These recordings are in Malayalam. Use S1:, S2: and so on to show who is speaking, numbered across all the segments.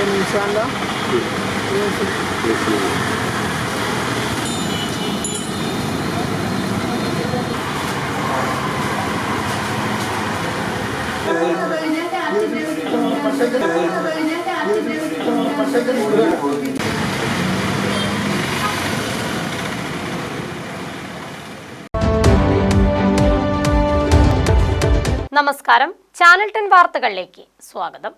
S1: നിശാന്ത
S2: നമസ്കാരം, ചാനൽ 10 വാർത്തകളിലേക്ക് സ്വാഗതം.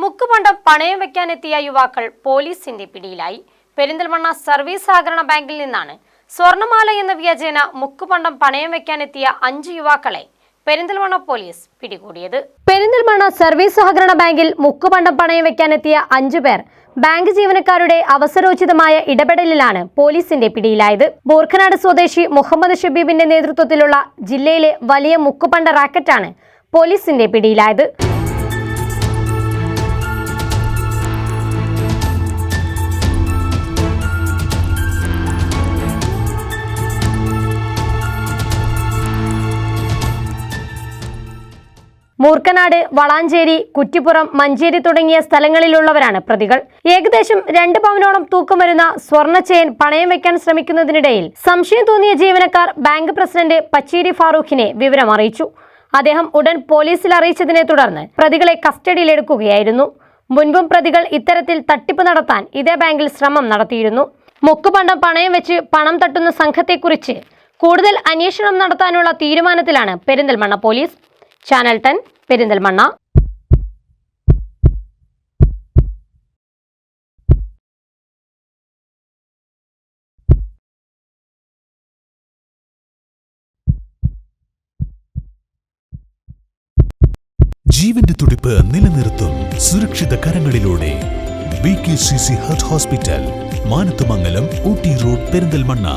S2: മുക്കുപണ്ടം പണയം വെക്കാനെത്തിയ യുവാക്കൾ പോലീസിന്റെ പിടിയിലായി. പെരിന്തൽമണ്ണ സർവീസ് സഹകരണ ബാങ്കിൽ നിന്നാണ് സ്വർണമാല എന്ന വ്യാജേന മുക്കുപണ്ടം പണയം വെക്കാനെത്തിയ 5 യുവാക്കളെ പെരിന്തൽമണ്ണ പോലീസ് പിടികൂടിയത്. പെരിന്തൽമണ്ണ സർവീസ് സഹകരണ ബാങ്കിൽ മുക്കുപണ്ടം പണയം വെക്കാനെത്തിയ 5 പേർ ബാങ്ക് ജീവനക്കാരുടെ അവസരോചിതമായ ഇടപെടലിലാണ് പോലീസിന്റെ പിടിയിലായത്. ബൂർഖനാട് സ്വദേശി മുഹമ്മദ് ഷബീബിന്റെ നേതൃത്വത്തിലുള്ള ജില്ലയിലെ വലിയ മുക്കുപണ്ട റാക്കറ്റാണ് പോലീസിന്റെ പിടിയിലായത്. മൂർക്കനാട്, വളാഞ്ചേരി, കുറ്റിപ്പുറം, മഞ്ചേരി തുടങ്ങിയ സ്ഥലങ്ങളിലുള്ളവരാണ് പ്രതികൾ. ഏകദേശം 2 പവനോളം തൂക്കം വരുന്ന സ്വർണ്ണ ചെയിൻ പണയം വെക്കാൻ ശ്രമിക്കുന്നതിനിടയിൽ സംശയം തോന്നിയ ജീവനക്കാർ ബാങ്ക് പ്രസിഡന്റ് പച്ചേരി ഫാറൂഖിനെ വിവരം അറിയിച്ചു. അദ്ദേഹം ഉടൻ പോലീസിൽ അറിയിച്ചതിനെ തുടർന്ന് പ്രതികളെ കസ്റ്റഡിയിലെടുക്കുകയായിരുന്നു. മുൻപും പ്രതികൾ ഇത്തരത്തിൽ തട്ടിപ്പ് നടത്താൻ ഇതേ ബാങ്കിൽ ശ്രമം നടത്തിയിരുന്നു. മുക്കുപണ്ടം പണയം വെച്ച് പണം തട്ടുന്ന സംഘത്തെക്കുറിച്ച് കൂടുതൽ അന്വേഷണം നടത്താനുള്ള തീരുമാനത്തിലാണ് പെരിന്തൽമണ്ണ പോലീസ്. ചാനൽ 10 പെരിന്തൽമണ്ണ.
S3: ജീവന്റെ തുടിപ്പ് നിലനിർത്തും സുരക്ഷിത കരങ്ങളിലൂടെ BKCC hospital, Manathumangalam, Ooty road, Perinthalmanna.